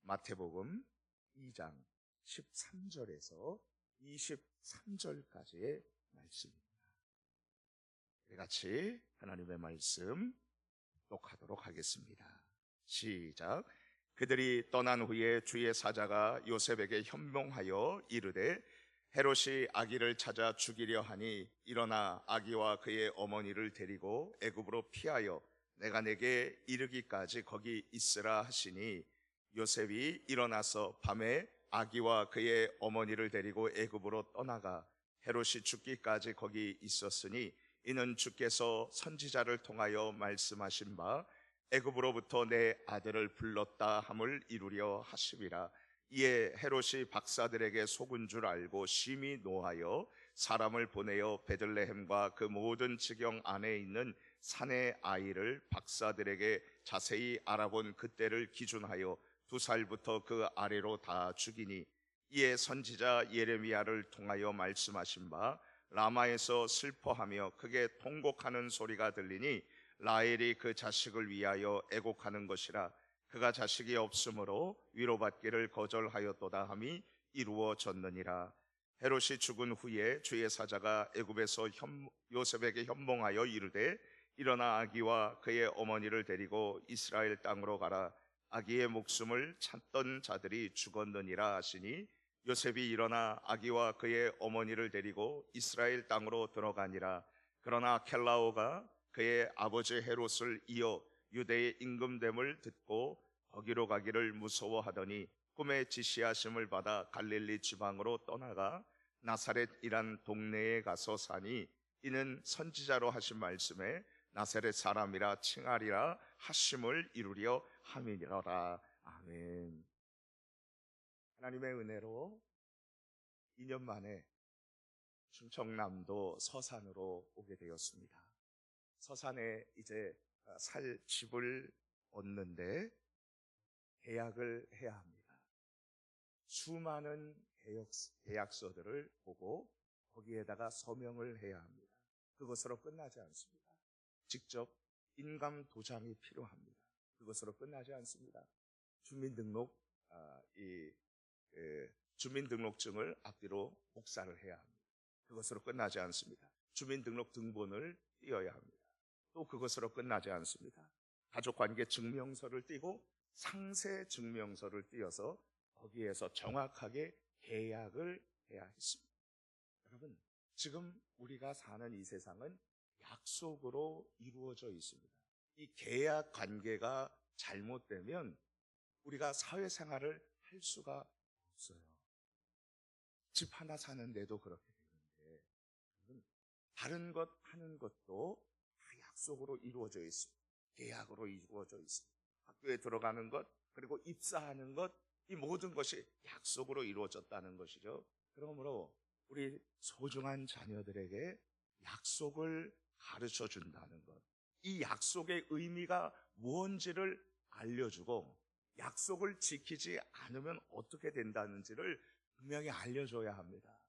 마태복음 2장 13절에서 23절까지의 말씀입니다. 우리 같이 하나님의 말씀 독하도록 하겠습니다. 시작. 그들이 떠난 후에 주의 사자가 요셉에게 현몽하여 이르되 헤롯이 아기를 찾아 죽이려 하니 일어나 아기와 그의 어머니를 데리고 애굽으로 피하여 내가 내게 이르기까지 거기 있으라 하시니 요셉이 일어나서 밤에 아기와 그의 어머니를 데리고 애굽으로 떠나가 헤롯이 죽기까지 거기 있었으니 이는 주께서 선지자를 통하여 말씀하신 바 애굽으로부터 내 아들을 불렀다 함을 이루려 하심이라. 이에 헤롯이 박사들에게 속은 줄 알고 심히 노하여 사람을 보내어 베들레헴과 그 모든 지경 안에 있는 산의 아이를 박사들에게 자세히 알아본 그때를 기준하여 2살부터 그 아래로 다 죽이니, 이에 선지자 예레미야를 통하여 말씀하신 바 라마에서 슬퍼하며 크게 통곡하는 소리가 들리니 라헬이 그 자식을 위하여 애곡하는 것이라. 그가 자식이 없으므로 위로받기를 거절하였도다 함이 이루어졌느니라. 헤롯이 죽은 후에 주의 사자가 애굽에서 요셉에게 현몽하여 이르되 일어나 아기와 그의 어머니를 데리고 이스라엘 땅으로 가라. 아기의 목숨을 찾던 자들이 죽었느니라 하시니 요셉이 일어나 아기와 그의 어머니를 데리고 이스라엘 땅으로 들어가니라. 그러나 켈라오가 그의 아버지 헤롯을 이어 유대의 임금됨을 듣고 거기로 가기를 무서워하더니 꿈에 지시하심을 받아 갈릴리 지방으로 떠나가 나사렛이란 동네에 가서 사니 이는 선지자로 하신 말씀에 나사렛 사람이라 칭하리라 하심을 이루려 함이니라. 아멘. 하나님의 은혜로 2년 만에 충청남도 서산으로 오게 되었습니다. 서산에 이제 살 집을 얻는데 계약을 해야 합니다. 수많은 계약서들을 보고 거기에다가 서명을 해야 합니다. 그것으로 끝나지 않습니다. 직접 인감 도장이 필요합니다. 그것으로 끝나지 않습니다. 주민등록증을 앞뒤로 복사를 해야 합니다. 그것으로 끝나지 않습니다. 주민등록등본을 띄어야 합니다. 또 그것으로 끝나지 않습니다. 가족관계 증명서를 띄고 상세증명서를 띄어서 거기에서 정확하게 계약을 해야 했습니다. 여러분, 지금 우리가 사는 이 세상은 약속으로 이루어져 있습니다. 이 계약 관계가 잘못되면 우리가 사회생활을 할 수가 없어요. 집 하나 사는데도 그렇게 되는데 다른 것 하는 것도 다 약속으로 이루어져 있습니다. 계약으로 이루어져 있습니다. 학교에 들어가는 것, 그리고 입사하는 것, 이 모든 것이 약속으로 이루어졌다는 것이죠. 그러므로 우리 소중한 자녀들에게 약속을 가르쳐 준다는 것, 이 약속의 의미가 무엇인지를 알려주고 약속을 지키지 않으면 어떻게 된다는지를 분명히 알려줘야 합니다.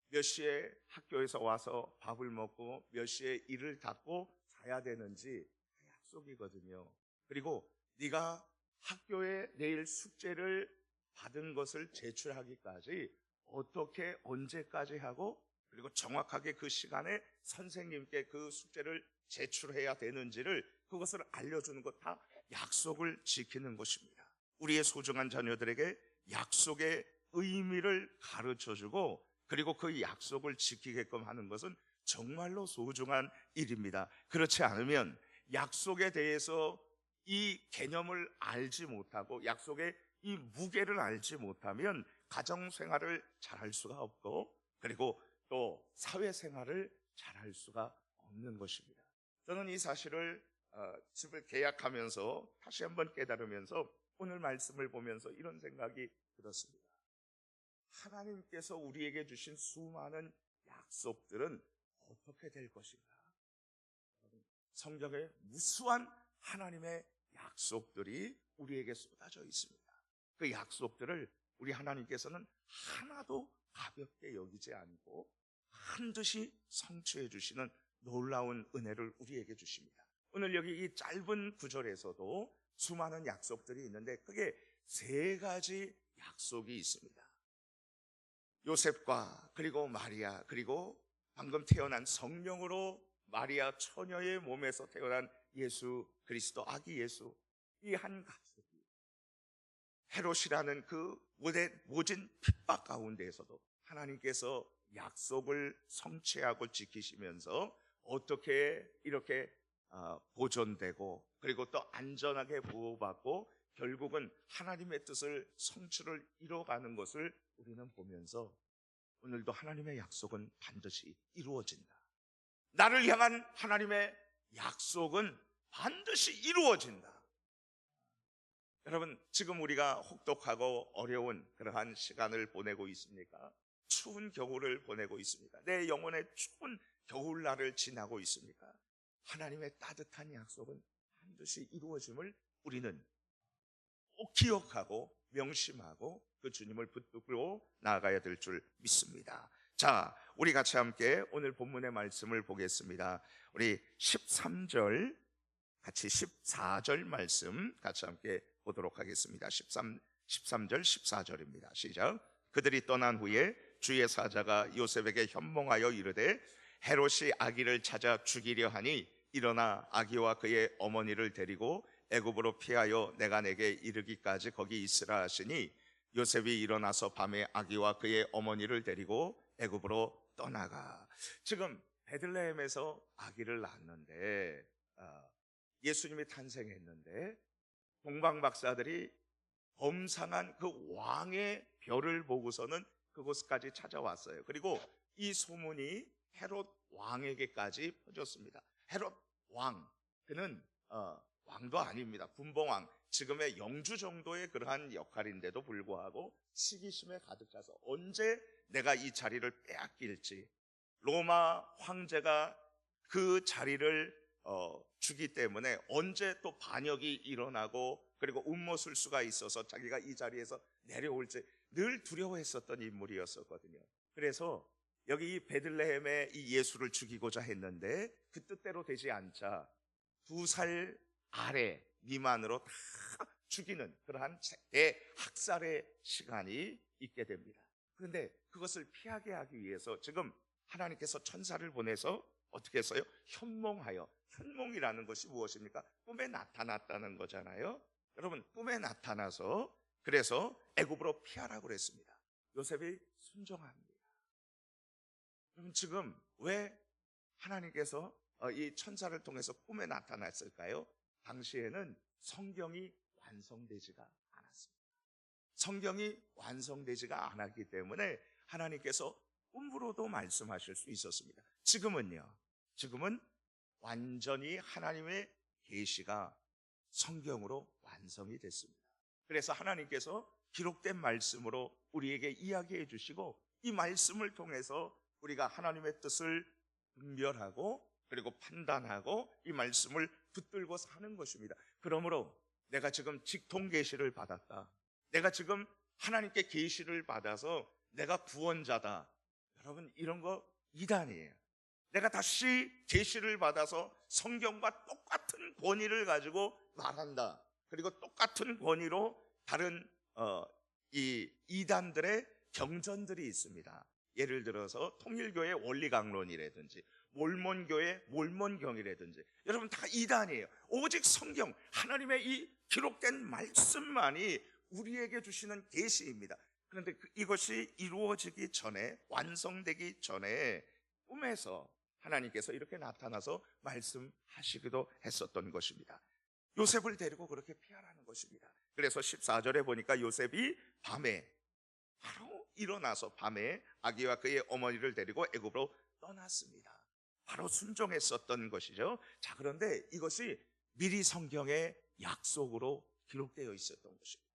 몇 시에 학교에서 와서 밥을 먹고 몇 시에 일을 닫고 자야 되는지 약속이거든요. 그리고 네가 학교에 내일 숙제를 받은 것을 제출하기까지 어떻게 언제까지 하고 그리고 정확하게 그 시간에 선생님께 그 숙제를 제출해야 되는지를 그것을 알려주는 것 다 약속을 지키는 것입니다. 우리의 소중한 자녀들에게 약속의 의미를 가르쳐주고 그리고 그 약속을 지키게끔 하는 것은 정말로 소중한 일입니다. 그렇지 않으면 약속에 대해서 이 개념을 알지 못하고 약속의 이 무게를 알지 못하면 가정생활을 잘할 수가 없고 그리고 또 사회생활을 잘할 수가 없는 것입니다. 저는 이 사실을 집을 계약하면서 다시 한번 깨달으면서 오늘 말씀을 보면서 이런 생각이 들었습니다. 하나님께서 우리에게 주신 수많은 약속들은 어떻게 될 것인가? 성경에 무수한 하나님의 약속들이 우리에게 쏟아져 있습니다. 그 약속들을 우리 하나님께서는 하나도 가볍게 여기지 않고 반드시 성취해 주시는 놀라운 은혜를 우리에게 주십니다. 오늘 여기 이 짧은 구절에서도 수많은 약속들이 있는데 크게 세 가지 약속이 있습니다. 요셉과 그리고 마리아, 그리고 방금 태어난 성령으로 마리아 처녀의 몸에서 태어난 예수 그리스도, 아기 예수, 이 한 가족이 헤롯이라는 그 모진 핍박 가운데에서도 하나님께서 약속을 성취하고 지키시면서 어떻게 이렇게 보존되고 그리고 또 안전하게 보호받고 결국은 하나님의 뜻을 성취를 이뤄가는 것을 우리는 보면서 오늘도 하나님의 약속은 반드시 이루어진다. 나를 향한 하나님의 약속은 반드시 이루어진다. 여러분, 지금 우리가 혹독하고 어려운 그러한 시간을 보내고 있습니까? 추운 겨울을 보내고 있습니까? 내 영혼의 추운 겨울날을 지나고 있습니까? 하나님의 따뜻한 약속은 반드시 이루어짐을 우리는 꼭 기억하고 명심하고 그 주님을 붙들고 나아가야 될 줄 믿습니다. 자, 우리 같이 함께 오늘 본문의 말씀을 보겠습니다. 우리 13절 같이 14절 말씀 같이 함께 보도록 하겠습니다. 13절 14절입니다. 시작. 그들이 떠난 후에 주의 사자가 요셉에게 현몽하여 이르되 헤롯이 아기를 찾아 죽이려 하니 일어나 아기와 그의 어머니를 데리고 애굽으로 피하여 내가 내게 이르기까지 거기 있으라 하시니 요셉이 일어나서 밤에 아기와 그의 어머니를 데리고 애굽으로 떠나가. 지금 베들레헴에서 아기를 낳았는데 예수님이 탄생했는데 동방 박사들이 범상한 그 왕의 별을 보고서는 그곳까지 찾아왔어요. 그리고 이 소문이 헤롯 왕에게까지 퍼졌습니다. 헤롯 왕, 그는 왕도 아닙니다. 분봉왕, 지금의 영주 정도의 그러한 역할인데도 불구하고 시기심에 가득 차서 언제 내가 이 자리를 빼앗길지, 로마 황제가 그 자리를 주기 때문에 언제 또 반역이 일어나고 그리고 음모술수가 있어서 자기가 이 자리에서 내려올지 늘 두려워했었던 인물이었었거든요. 그래서 여기 이 베들레헴에 이 예수를 죽이고자 했는데 그 뜻대로 되지 않자 2살 아래 미만으로 다 죽이는 그러한 대학살의 시간이 있게 됩니다. 그런데 그것을 피하게 하기 위해서 지금 하나님께서 천사를 보내서 어떻게 했어요? 현몽하여. 현몽이라는 것이 무엇입니까? 꿈에 나타났다는 거잖아요. 여러분, 꿈에 나타나서 그래서 애굽으로 피하라고 그랬습니다. 요셉이 순종합니다. 여러분, 지금 왜 하나님께서 이 천사를 통해서 꿈에 나타났을까요? 당시에는 성경이 완성되지가 않았습니다. 성경이 완성되지가 않았기 때문에 하나님께서 꿈으로도 말씀하실 수 있었습니다. 지금은요, 지금은 완전히 하나님의 계시가 성경으로 완성이 됐습니다. 그래서 하나님께서 기록된 말씀으로 우리에게 이야기해 주시고 이 말씀을 통해서 우리가 하나님의 뜻을 분별하고 그리고 판단하고 이 말씀을 붙들고 사는 것입니다. 그러므로 내가 지금 직통 계시를 받았다, 내가 지금 하나님께 계시를 받아서 내가 구원자다, 여러분, 이런 거 이단이에요. 내가 다시 계시를 받아서 성경과 똑같은 권위를 가지고 말한다, 그리고 똑같은 권위로 다른 이 이단들의 경전들이 있습니다. 예를 들어서 통일교의 원리강론이라든지 몰몬교의 몰몬경이라든지, 여러분 다 이단이에요. 오직 성경, 하나님의 이 기록된 말씀만이 우리에게 주시는 계시입니다. 그런데 이것이 이루어지기 전에, 완성되기 전에 꿈에서 하나님께서 이렇게 나타나서 말씀하시기도 했었던 것입니다. 요셉을 데리고 그렇게 피하라는 것입니다. 그래서 14절에 보니까 요셉이 밤에 바로 일어나서 밤에 아기와 그의 어머니를 데리고 애굽으로 떠났습니다. 바로 순종했었던 것이죠. 자, 그런데 이것이 미리 성경의 약속으로 기록되어 있었던 것입니다.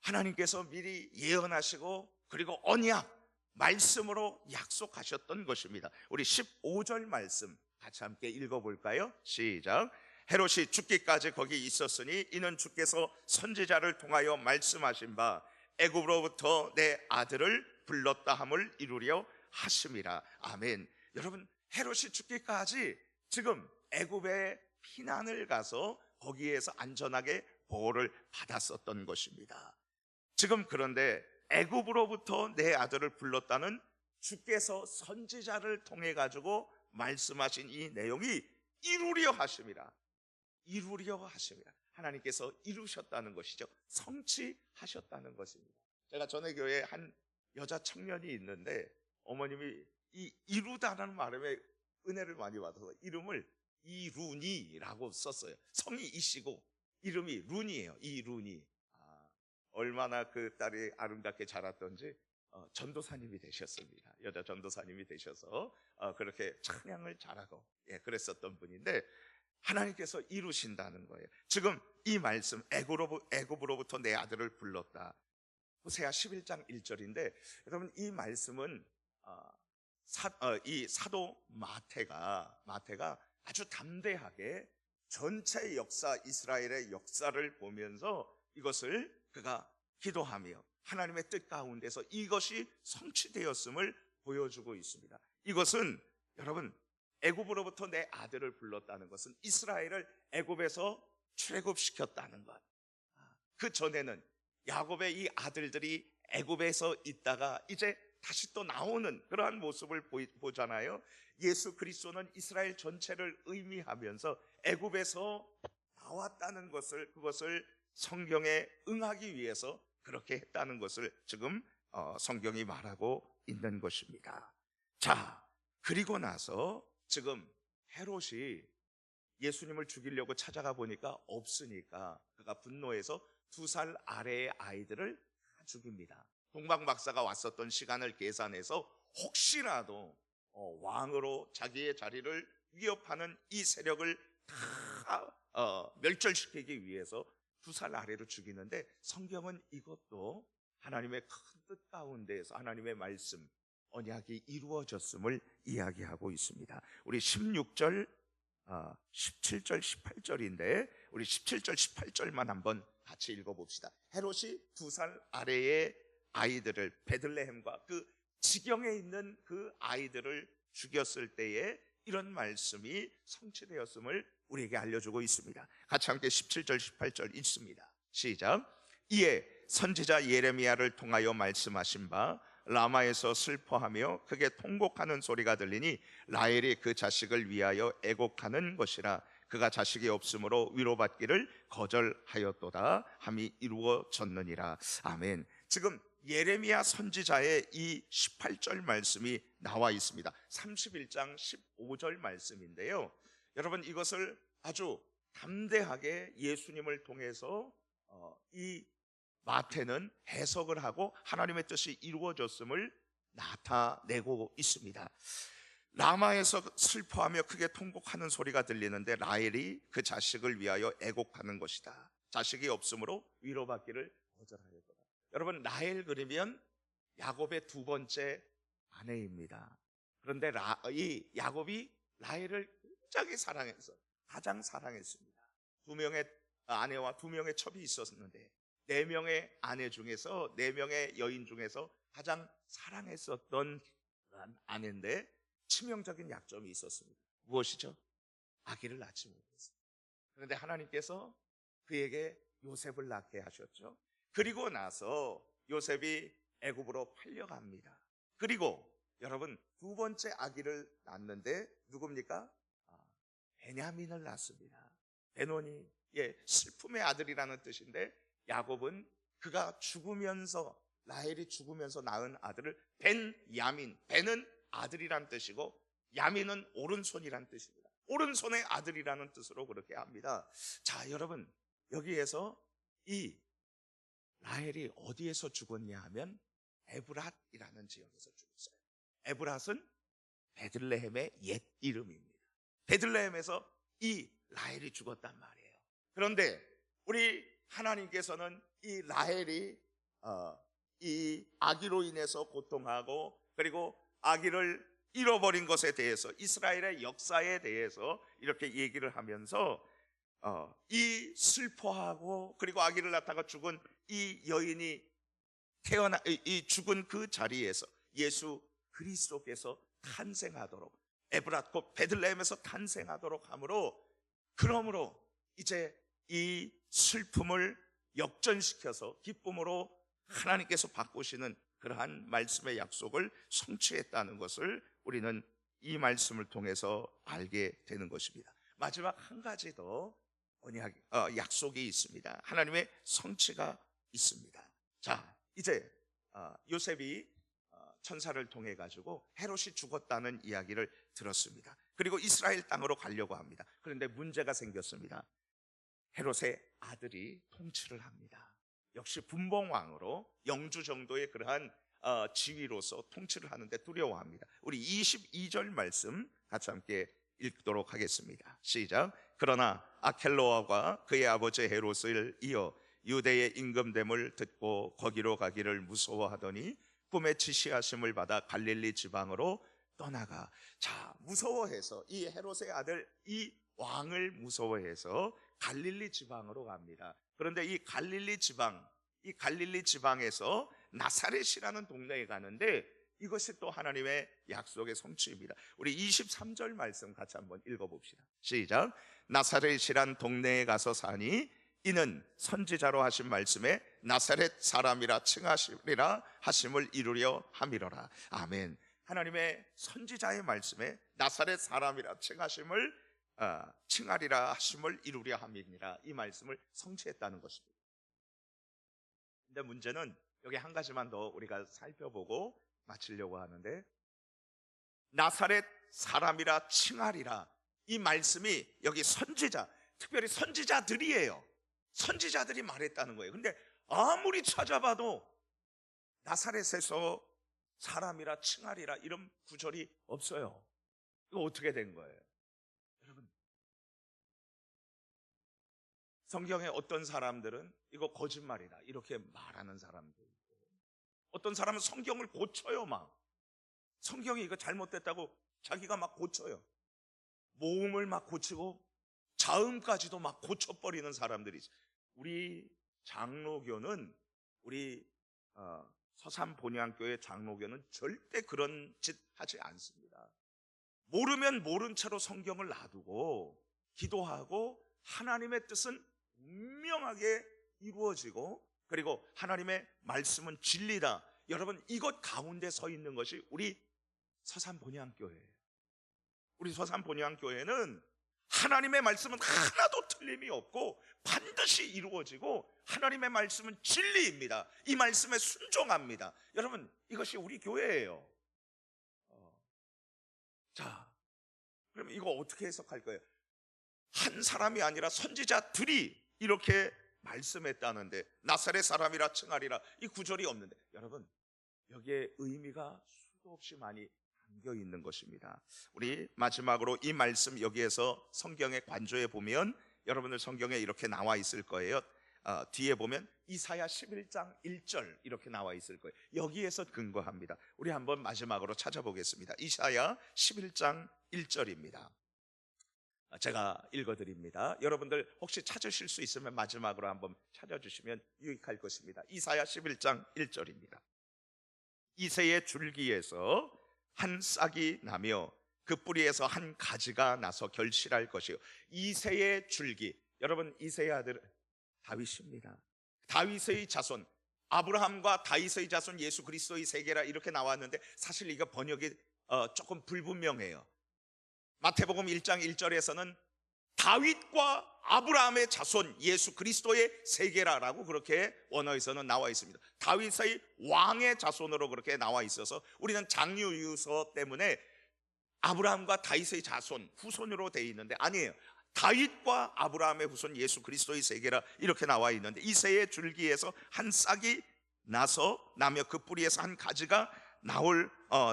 하나님께서 미리 예언하시고 그리고 언약, 말씀으로 약속하셨던 것입니다. 우리 15절 말씀 같이 함께 읽어볼까요? 시작. 헤롯이 죽기까지 거기 있었으니 이는 주께서 선지자를 통하여 말씀하신 바 애굽으로부터 내 아들을 불렀다 함을 이루려 하심이라. 아멘. 여러분, 헤롯이 죽기까지 지금 애굽에 피난을 가서 거기에서 안전하게 보호를 받았었던 것입니다. 지금 그런데 애굽으로부터 내 아들을 불렀다는 주께서 선지자를 통해 가지고 말씀하신 이 내용이 이루려 하심이라. 이루려 하심이라. 하나님께서 이루셨다는 것이죠. 성취하셨다는 것입니다. 제가 전에 교회에 한 여자 청년이 있는데 어머님이 이 이루다라는 말에 은혜를 많이 받아서 이름을 이룬이라고 썼어요. 성이 이시고 이름이 룬이에요. 이룬이. 얼마나 그 딸이 아름답게 자랐던지 전도사님이 되셨습니다. 여자 전도사님이 되셔서 그렇게 찬양을 잘하고 그랬었던 분인데 하나님께서 이루신다는 거예요. 지금 이 말씀 애굽으로부터 내 아들을 불렀다. 호세아 11장 1절인데 여러분 이 말씀은 이 사도 마태가 아주 담대하게 전체 역사 이스라엘의 역사를 보면서 이것을 그가 기도하며 하나님의 뜻 가운데서 이것이 성취되었음을 보여주고 있습니다. 이것은 여러분 애굽으로부터 내 아들을 불렀다는 것은 이스라엘을 애굽에서 출애굽시켰다는 것. 그 전에는 야곱의 이 아들들이 애굽에서 있다가 이제 다시 또 나오는 그러한 모습을 보잖아요. 예수 그리스도는 이스라엘 전체를 의미하면서 애굽에서 나왔다는 것을 그것을 성경에 응하기 위해서 그렇게 했다는 것을 지금 성경이 말하고 있는 것입니다. 자, 그리고 나서 지금 헤롯이 예수님을 죽이려고 찾아가 보니까 없으니까 그가 분노해서 2살 아래의 아이들을 다 죽입니다. 동방 박사가 왔었던 시간을 계산해서 혹시라도 왕으로 자기의 자리를 위협하는 이 세력을 다 멸절시키기 위해서 2살 아래로 죽이는데 성경은 이것도 하나님의 큰 뜻 가운데에서 하나님의 말씀 언약이 이루어졌음을 이야기하고 있습니다. 우리 16절, 17절, 18절인데 우리 17절, 18절만 한번 같이 읽어봅시다. 헤롯이 2살 아래의 아이들을 베들레헴과 그 지경에 있는 그 아이들을 죽였을 때에 이런 말씀이 성취되었음을 우리에게 알려주고 있습니다. 같이 함께 17절, 18절 읽습니다. 시작. 이에 선지자 예레미야를 통하여 말씀하신 바 라마에서 슬퍼하며 크게 통곡하는 소리가 들리니 라헬이 그 자식을 위하여 애곡하는 것이라. 그가 자식이 없으므로 위로받기를 거절하였도다 함이 이루어졌느니라. 아멘. 지금 예레미야 선지자의 이 18절 말씀이 나와 있습니다. 31장 15절 말씀인데요. 여러분 이것을 아주 담대하게 예수님을 통해서 이 마태는 해석을 하고 하나님의 뜻이 이루어졌음을 나타내고 있습니다. 라마에서 슬퍼하며 크게 통곡하는 소리가 들리는데 라헬이 그 자식을 위하여 애곡하는 것이다. 자식이 없으므로 위로받기를 거절하였다. 여러분 라헬 그러면 야곱의 두 번째 아내입니다. 그런데 이 야곱이 라헬을 굉장히 사랑해서 가장 사랑했습니다. 2명의 아내와 2명의 첩이 있었는데 4명의 아내 중에서 4명의 여인 중에서 가장 사랑했었던 그런 아내인데 치명적인 약점이 있었습니다. 무엇이죠? 아기를 낳지 못했어요. 그런데 하나님께서 그에게 요셉을 낳게 하셨죠. 그리고 나서 요셉이 애굽으로 팔려갑니다. 그리고 여러분 2번째 아기를 낳는데 누굽니까? 베냐민을 낳습니다. 베노니, 슬픔의 아들이라는 뜻인데 야곱은 그가 죽으면서 라헬이 죽으면서 낳은 아들을 벤야민, 벤은 아들이란 뜻이고 야민은 오른손이란 뜻입니다. 오른손의 아들이라는 뜻으로 그렇게 합니다. 자, 여러분 여기에서 이 라헬이 어디에서 죽었냐 하면 에브랏이라는 지역에서 죽었어요. 에브랏은 베들레헴의 옛 이름입니다. 베들레헴에서 이 라헬이 죽었단 말이에요. 그런데 우리 하나님께서는 이 라헬이 이 아기로 인해서 고통하고 그리고 아기를 잃어버린 것에 대해서 이스라엘의 역사에 대해서 이렇게 얘기를 하면서 이 슬퍼하고 그리고 아기를 낳다가 죽은 이 여인이 이 죽은 그 자리에서 예수 그리스도께서 탄생하도록 에브랏 곧 베들레헴에서 탄생하도록 하므로 그러므로 이제 이 슬픔을 역전시켜서 기쁨으로 하나님께서 바꾸시는 그러한 말씀의 약속을 성취했다는 것을 우리는 이 말씀을 통해서 알게 되는 것입니다. 마지막 한 가지 더 약속이 있습니다. 하나님의 성취가 있습니다. 자, 이제 요셉이 천사를 통해 가지고 헤롯이 죽었다는 이야기를 들었습니다. 그리고 이스라엘 땅으로 가려고 합니다. 그런데 문제가 생겼습니다. 헤롯의 아들이 통치를 합니다. 역시 분봉왕으로 영주 정도의 그러한 지위로서 통치를 하는데 두려워합니다. 우리 22절 말씀 같이 함께 읽도록 하겠습니다. 시작. 그러나 아켈로아가 그의 아버지 헤롯을 이어 유대의 임금됨을 듣고 거기로 가기를 무서워하더니 꿈에 지시하심을 받아 갈릴리 지방으로 떠나가. 자, 무서워해서 이 헤롯의 아들 이 왕을 무서워해서 갈릴리 지방으로 갑니다. 그런데 이 갈릴리 지방에서 나사렛이라는 동네에 가는데 이것이 또 하나님의 약속의 성취입니다. 우리 23절 말씀 같이 한번 읽어봅시다. 시작. 나사렛이란 동네에 가서 사니 이는 선지자로 하신 말씀에 나사렛 사람이라 칭하시리라 하심을 이루려 함이로라. 아멘. 하나님의 선지자의 말씀에 나사렛 사람이라 칭하리라 하심을 이루려 함이니라. 이 말씀을 성취했다는 것입니다. 근데 문제는 여기 한 가지만 더 우리가 살펴보고 마치려고 하는데, 나사렛 사람이라 칭하리라, 이 말씀이 여기 선지자, 특별히 선지자들이에요. 선지자들이 말했다는 거예요. 근데 아무리 찾아봐도 나사렛에서 사람이라 칭하리라 이런 구절이 없어요. 이거 어떻게 된 거예요? 여러분, 성경에 어떤 사람들은 이거 거짓말이다 이렇게 말하는 사람도 있고, 어떤 사람은 성경을 고쳐요. 막 성경이 이거 잘못됐다고 자기가 막 고쳐요. 모음을 막 고치고 자음까지도 막 고쳐버리는 사람들이 있어요. 우리 장로교는, 우리 서산본향교회 장로교는 절대 그런 짓 하지 않습니다. 모르면 모른 채로 성경을 놔두고 기도하고 하나님의 뜻은 분명하게 이루어지고, 그리고 하나님의 말씀은 진리다. 여러분, 이것 가운데 서 있는 것이 우리 서산본향교회예요. 우리 서산본향교회는 하나님의 말씀은 하나도 틀림이 없고 반드시 이루어지고, 하나님의 말씀은 진리입니다. 이 말씀에 순종합니다. 여러분, 이것이 우리 교회예요. 자, 그럼 이거 어떻게 해석할 거예요? 한 사람이 아니라 선지자들이 이렇게 말씀했다는데 나사렛 사람이라 칭하리라, 이 구절이 없는데, 여러분, 여기에 의미가 수도 없이 많이 담겨 있는 것입니다. 우리 마지막으로 이 말씀, 여기에서 성경에 관조해 보면 여러분들 성경에 이렇게 나와 있을 거예요. 뒤에 보면 이사야 11장 1절 이렇게 나와 있을 거예요. 여기에서 근거합니다. 우리 한번 마지막으로 찾아보겠습니다. 이사야 11장 1절입니다. 제가 읽어드립니다. 여러분들 혹시 찾으실 수 있으면 마지막으로 한번 찾아주시면 유익할 것입니다. 이사야 11장 1절입니다. 이새의 줄기에서 한 싹이 나며 그 뿌리에서 한 가지가 나서 결실할 것이요. 이새의 줄기, 여러분, 이새의 아들 다윗입니다. 다윗의 자손, 아브라함과 다윗의 자손 예수 그리스도의 세계라 이렇게 나왔는데, 사실 이거 번역이 조금 불분명해요. 마태복음 1장 1절에서는 다윗과 아브라함의 자손 예수 그리스도의 세계라라고 그렇게 원어에서는 나와 있습니다. 다윗의 왕의 자손으로 그렇게 나와 있어서 우리는 장유유서 때문에 아브라함과 다윗의 자손, 후손으로 되어 있는데 아니에요. 다윗과 아브라함의 후손 예수 그리스도의 세계라 이렇게 나와 있는데, 이새의 줄기에서 한 싹이 나며 그 뿌리에서 한 가지가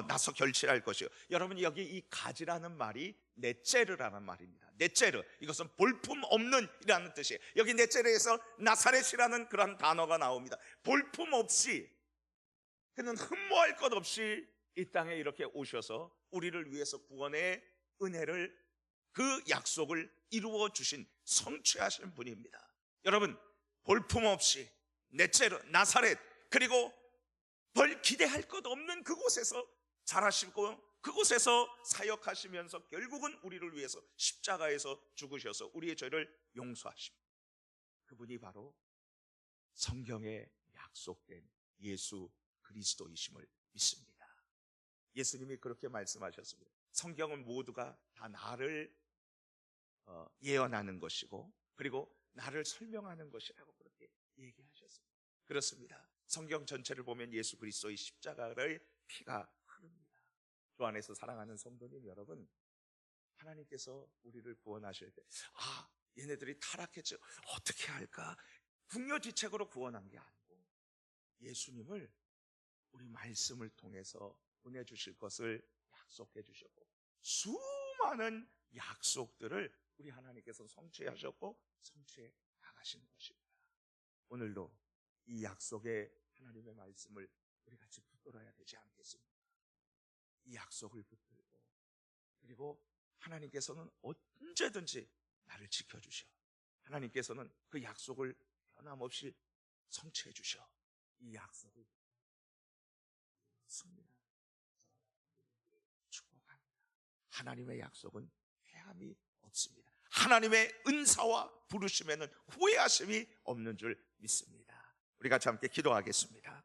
나서 결실할 것이요. 여러분, 여기 이 가지라는 말이 넷제르라는 말입니다. 넷제르, 이것은 볼품 없는 이라는 뜻이에요. 여기 넷제르에서 나사렛이라는 그런 단어가 나옵니다. 볼품 없이, 그는 흠모할 것 없이 이 땅에 이렇게 오셔서 우리를 위해서 구원의 은혜를, 그 약속을 이루어 주신, 성취하신 분입니다. 여러분, 볼품 없이 넷제르, 나사렛, 그리고 별 기대할 것 없는 그곳에서 자라시고 그곳에서 사역하시면서 결국은 우리를 위해서 십자가에서 죽으셔서 우리의 죄를 용서하십니다. 그분이 바로 성경에 약속된 예수 그리스도이심을 믿습니다. 예수님이 그렇게 말씀하셨습니다. 성경은 모두가 다 나를 예언하는 것이고 그리고 나를 설명하는 것이라고 그렇게 얘기하셨습니다. 그렇습니다. 성경 전체를 보면 예수 그리스도의 십자가의 피가 흐릅니다. 주 안에서 사랑하는 성도님 여러분, 하나님께서 우리를 구원하실 때 얘네들이 타락했죠. 어떻게 할까? 궁여지책으로 구원한 게 아니고 예수님을 우리 말씀을 통해서 보내주실 것을 약속해 주셨고 수많은 약속들을 우리 하나님께서 성취하셨고 성취해 나가시는 것입니다. 오늘도 이 약속의 하나님의 말씀을 우리 같이 붙들어야 되지 않겠습니까? 이 약속을 붙들고 그리고 하나님께서는 언제든지 나를 지켜주셔. 하나님께서는 그 약속을 변함없이 성취해 주셔. 이 약속을 믿습니다. 축복합니다. 하나님의 약속은 해함이 없습니다. 하나님의 은사와 부르심에는 후회하심이 없는 줄 믿습니다. 우리 같이 함께 기도하겠습니다.